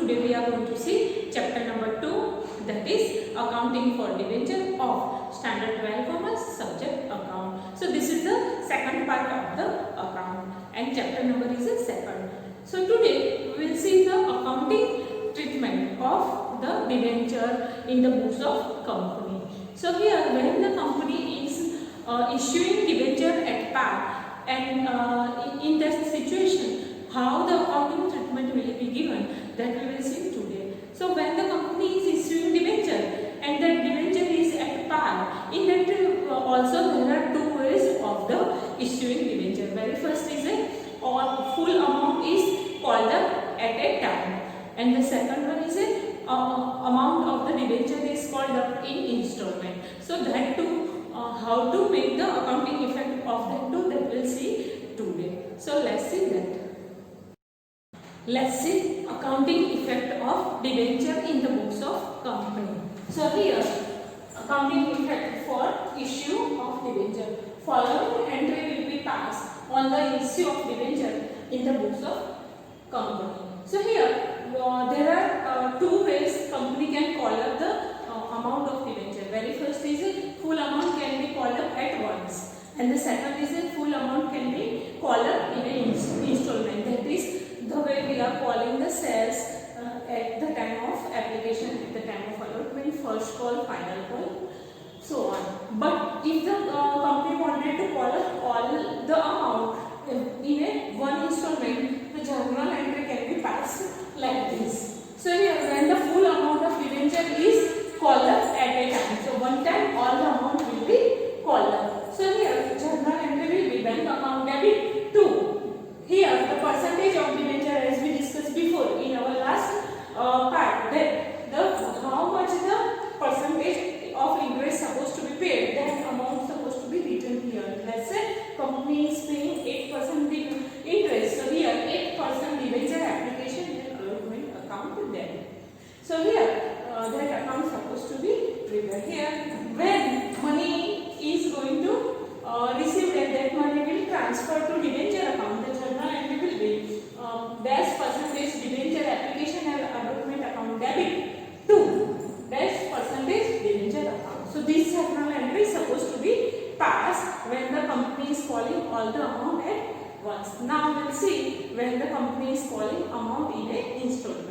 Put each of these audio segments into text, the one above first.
today we are going to see chapter number 2, that is accounting for debenture of standard 12 commerce subject account. So this is the second part of the account and chapter number is the second. So today we will see the accounting treatment of the debenture in the books of company. So here when the company is issuing debenture at par and in that situation how the accounting treatment will be given, that we will see today. So when the company is issuing debenture and that debenture is at par, in that also there are two ways of the issuing debenture. Very first is a full amount is called up at a time, and the second one is a amount of the debenture is called up in installment. So that too, how to make the accounting effect of that too, that we'll see today. So let's see that. Let's see accounting effect of debenture in the books of company. So here accounting effect for issue of debenture. Following entry will be passed on the issue of debenture in the books of company. So here there are two ways company can call up the amount of debenture. Very first is a full amount can be called up at once, and the second is a full amount can be called up in an installment. That is the way we are calling the sales at the time of application, at the time of allotment, first call, final call, so on. But if the company wanted to call up all the amount in a one installment, the journal entry can be passed like this. So here when the full amount of debenture is called up at a time, so one time all the amount will be called up. So here journal entry will be bank account debit 2. Here the percentage of debenture, as we discussed before in our last part, that the how much the percentage of interest supposed to be paid, that amount supposed to be written here. Let's say company is paying 8% interest. So here 8% debenture application and allotment account debit. So here that account supposed to be prepared. Here when money is going to received and that money will transfer to debenture account, the journal entry will be dash percentage debenture application and allotment account debit to dash percentage debenture account. So this journal entry is supposed to be passed when the company is calling all the amount at once. Now we will see when the company is calling amount in a installment.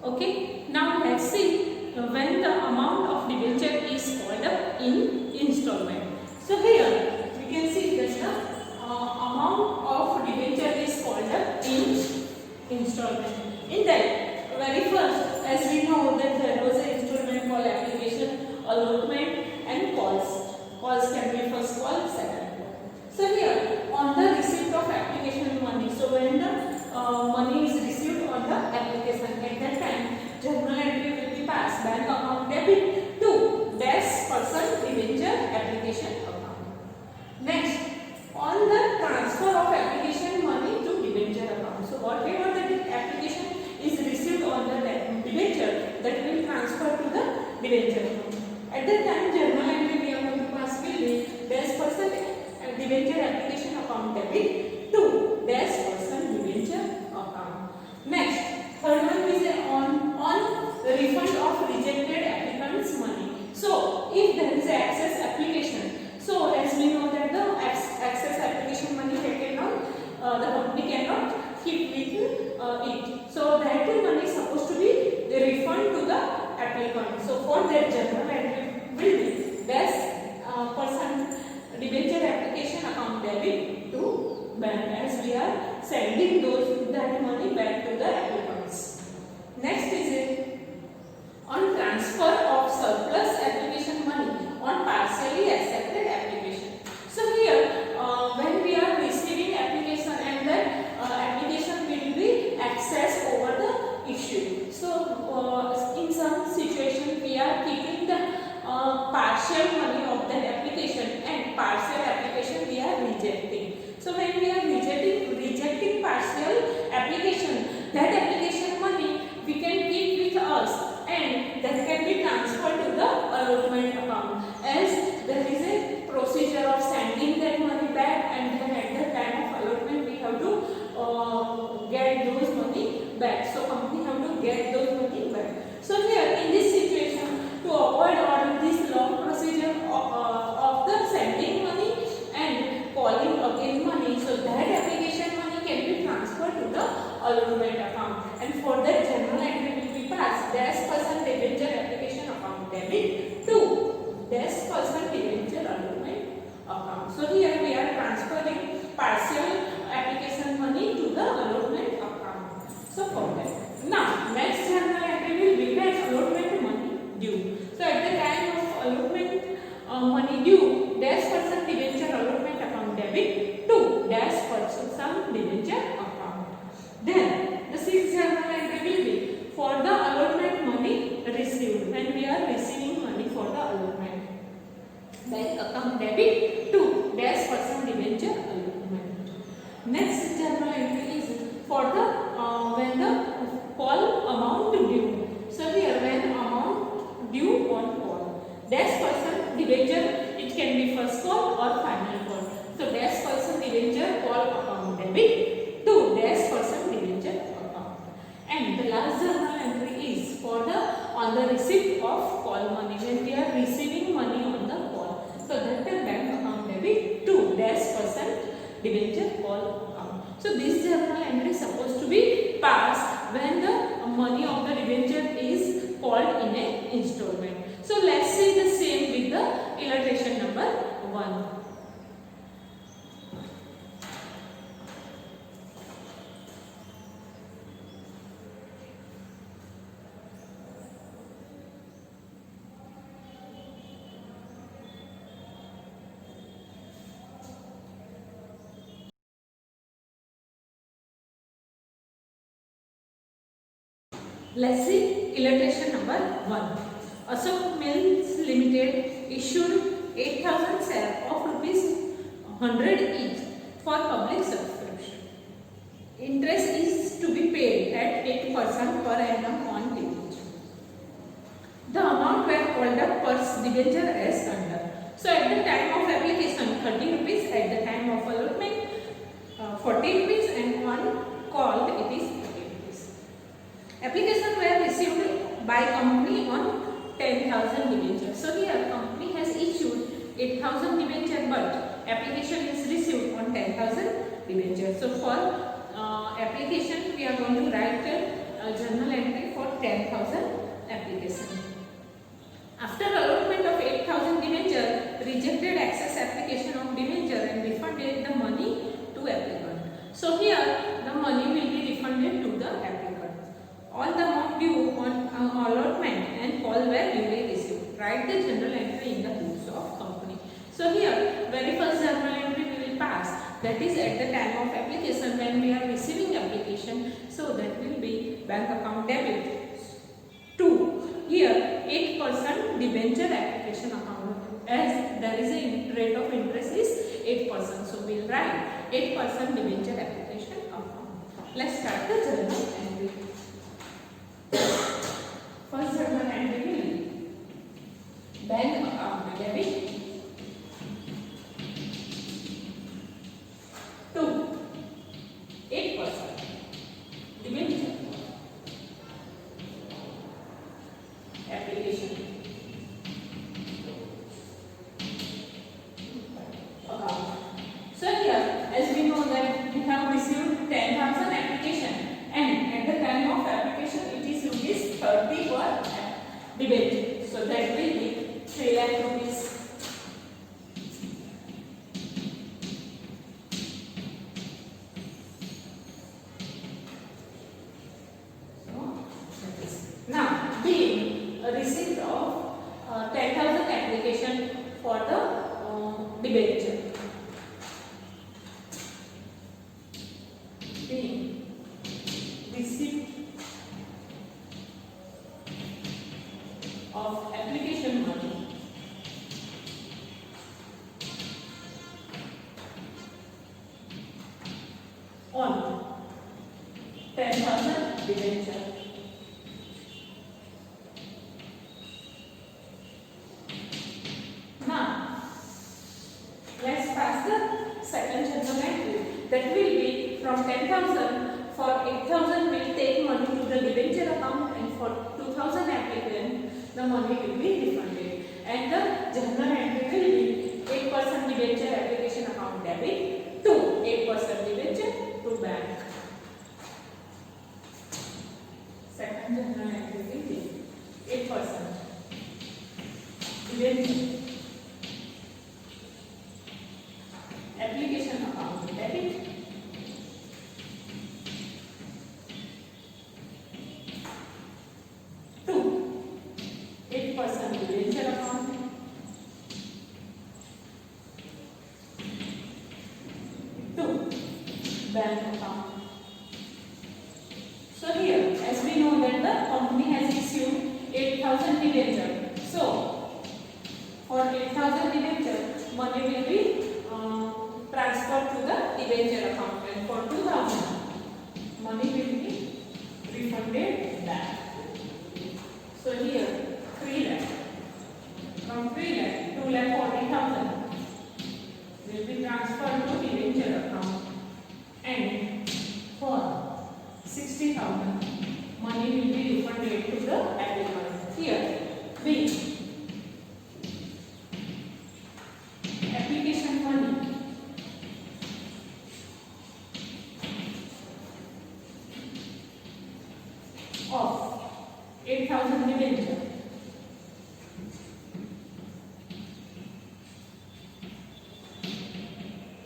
Okay, now let's see when the amount of debenture is called up in installment. So here we can see that the amount of debenture is called up in installment. In that very first, as we know that there was an installment called application, allotment and calls. Calls can be first call, second call. So here on the receipt of application money, so when the money is received on the application, at that time journal entry will be passed bank account debit to dash person debenture application account. Next, on the transfer of application money to debenture account, so whatever the application is received on the debenture, that will transfer to the debenture account. At that time journal entry we are going to pass will be dash person debenture application account debit to dash person debenture account. Next, third one is on the refund of rejected applicants' money. So if there is an excess application, so as we know that the excess application money taken out, the company cannot keep with it. So that money is supposed to be the refund to the applicant. So for that journal entry will be dash person debenture application account debit to bank, as we are sending that money back to the applicants. Next is it on transfer of surplus application money on partially accepted application. So here when we are receiving application and that application will be accessed over the issue. So in some situation we are keeping the partial money of that application and partial application we are rejecting. So when we are rejecting partial application, that application money we can keep get those money back. So here in this situation, to avoid all this long procedure of the sending money and calling again money, so that application money can be transferred to the allotment account, and for that general entry will be passed dash % debenture application account debit to dash % debenture allotment account. So here we are transferring partial application money to the allotment account. So for that, now next journal entry will be when allotment money due. So at the time of allotment money due, dash % debenture allotment account debit to dash % debenture account. Then the sixth journal entry will be for the allotment money received, when we are receiving money for the allotment, bank account debit to dash % debenture allotment. Next journal entry is for the when the call amount due. So here when amount due on call, dash % debenture, it can be first call or final call. So dash % debenture call account debit to dash % debenture account. And the last journal entry is for the on the receipt of call money, when we are receiving money on the call. So that the bank account debit to dash % debenture call account. So this journal entry is supposed to be passed when the money of the debenture is called in a installment. So let's see the same with the illustration number 1. Let's see illustration number 1. Ashok Mills Limited issued 8,000 shares of ₹100 each for public subscription. Interest is to be paid at 8% per annum on debenture. The amount were called up per debenture as under. So at the time of application, 30 rupees, at the time of allotment, 40 rupees, and on call it is 30 rupees. Application were received by company on 10,000 debentures. So here company has issued 8,000 debentures, but application is received on 10,000 debentures. So for application we are going to write a journal entry for 10,000 application. After allotment of 8,000 debenture, rejected excess application of debenture and refunded the money to applicant. So here the money will be refunded to the applicant. All the amount due on allotment and call were duly received. Write the journal entry in the books of company. So here very first journal entry we will pass, that is at the time of application when we are receiving application. So that will be bank account debit to here 8% debenture application account, as there is a rate of interest is 8%. So we will write 8% debenture application account. Let's start the journal entry. First journal entry will be bank account debit to 8% debenture application account. So here, as we know that we have received 10,000 application, and at the time of application it is rupees 30 per debenture. So that will be 3 lakh rupees. Now, being a receipt of 10,000 application for the debenture, being receipt of application money on 10,000 debenture. Now, let's pass the second journal entry. That will be from 10,000 for 8,000 will take money to the debenture account, and for 2,000 applicant the money will be refunded, and the journal entry will be 8% debenture application account debit to 8% debenture to bank. Second journal entry will be 8% debenture application account debit to 8% debenture account to bank account. So here, as we know that the company has issued 8,000 debenture. So for 8,000 debenture, money will be transferred to the debenture account, and for 2,000, money will be refunded back. So here, 3 lakh. From 3 lakh, 2,40,000 will be transferred to debenture account, and for 60,000, money will be refunded to the applicant. Here, B. Application money of 8,000 debenture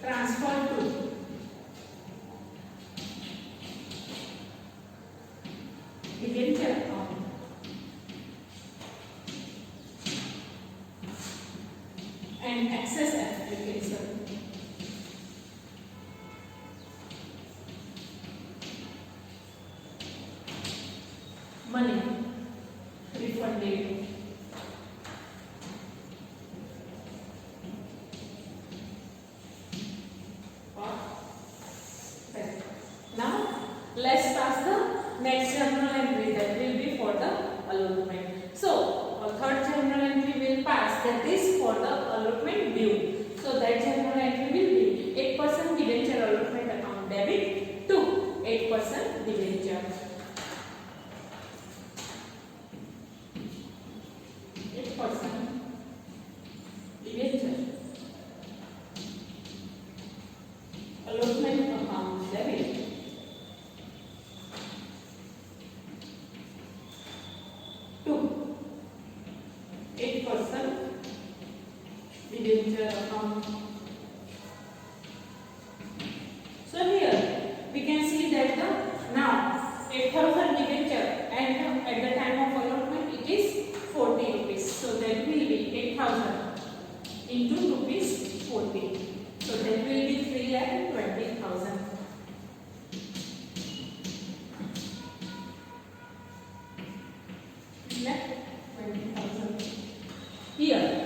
transferred to debenture account and access application money refunded or back. Now let's pass the next journal entry, that will be for the allotment. So third journal entry will pass, that is for the allotment due. So that journal entry will be 8% debenture allotment account debit to 8% debenture. 8% debenture allotment account debit to 8% debenture account. So here we can see that the now 8,000 debenture, and at the time of allotment it is 40 rupees. So that will be 8,000 into rupees 40. So that will be 3,20,000. Here,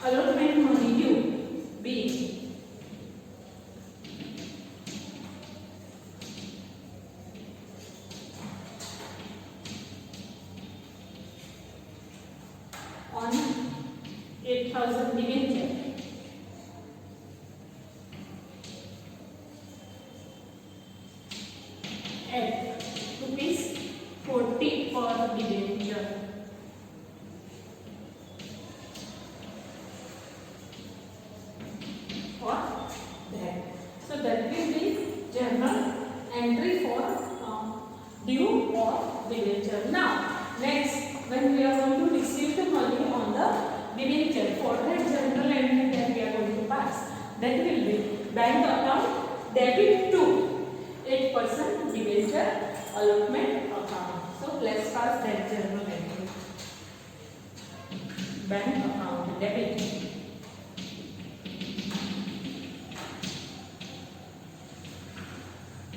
allotment money due B. On 8,000 debenture at rupees 40 per debenture. For that. So that will be journal entry for due or debenture. Now, next, when we are going to receive the money on the debenture, for that journal entry that we are going to pass, that will be bank account debit to 8% debenture allotment account. So let's pass that journal entry. Bank account debit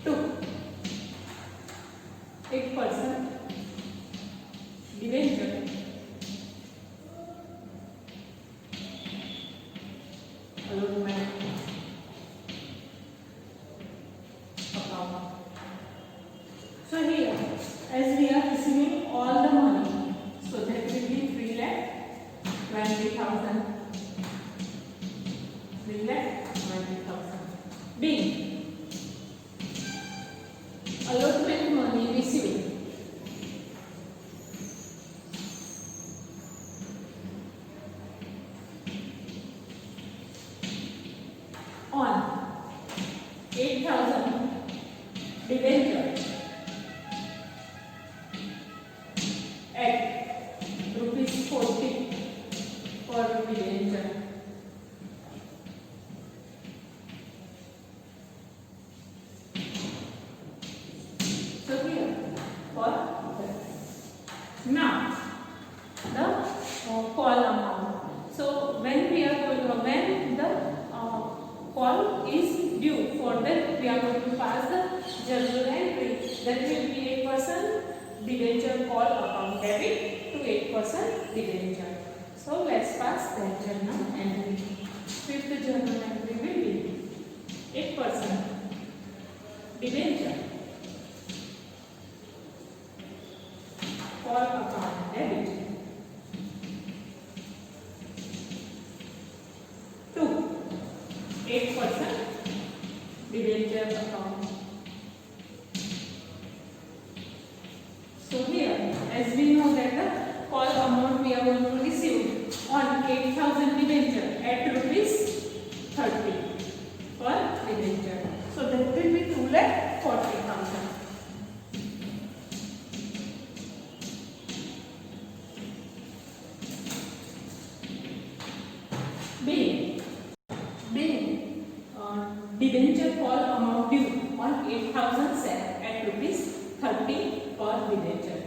to 8% debenture allotment account. So here, as we are receiving all the money, so that will be 3,20,000. 3,20,000. B. 8,000 debenture at rupees 40 per debenture. So here for now the call amount. So when we are going, when the call is due, for that we are going to pass the journal entry. That will be 8% debenture call account debit to 8% debenture. So let's pass that journal entry. Fifth journal entry will be 8% debenture call account debit to 8% debenture account. So here, as we know that the call amount we are going to receive on 8,000 debenture at rupees 30 per debenture. So that will be 2,40,000. Debenture call amount due on 8,000 set at rupees 30 per debenture.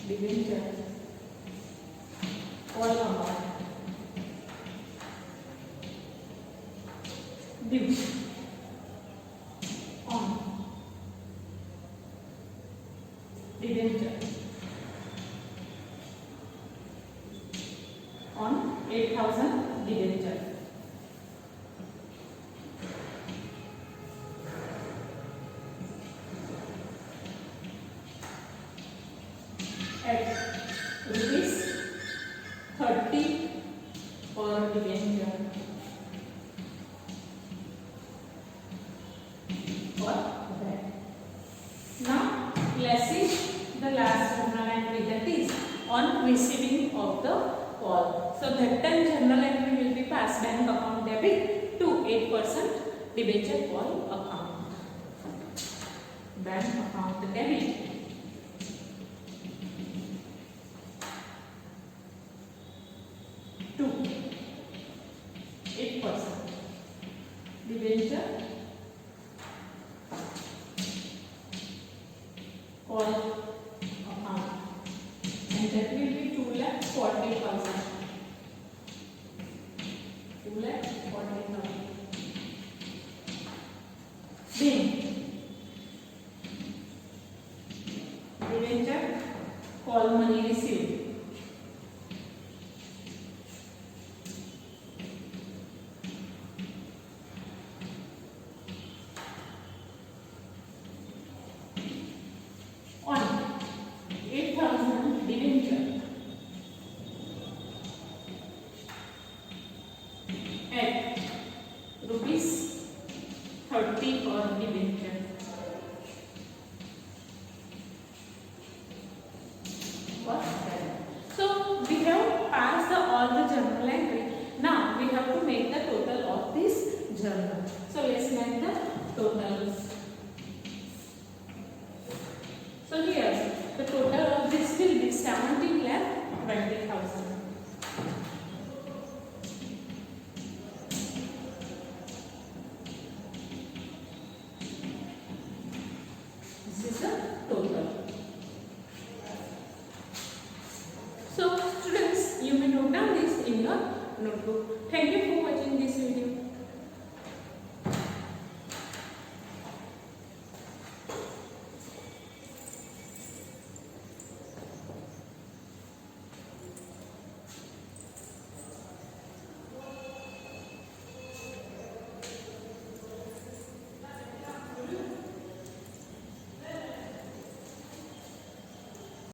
Debenture call amount due on debenture on 8,000 debenture at rupees 30 per debenture for that. Now let's see the last journal entry, that is on receiving of the call. So that time journal entry will be passed bank account debit to 8% debenture call account. Bank account debit to 8% debenture call account, and that will be 2,40,000. 2,40,000. Then debenture call money received on 8,000 debenture at rupees 30 per debenture. So we have passed all the journal entry. Now we have to make the total of this journal. So let's make the totals. So here the total of this will be 17,20,000. This is the total. So students, you may note down this in your notebook. Thank you for watching this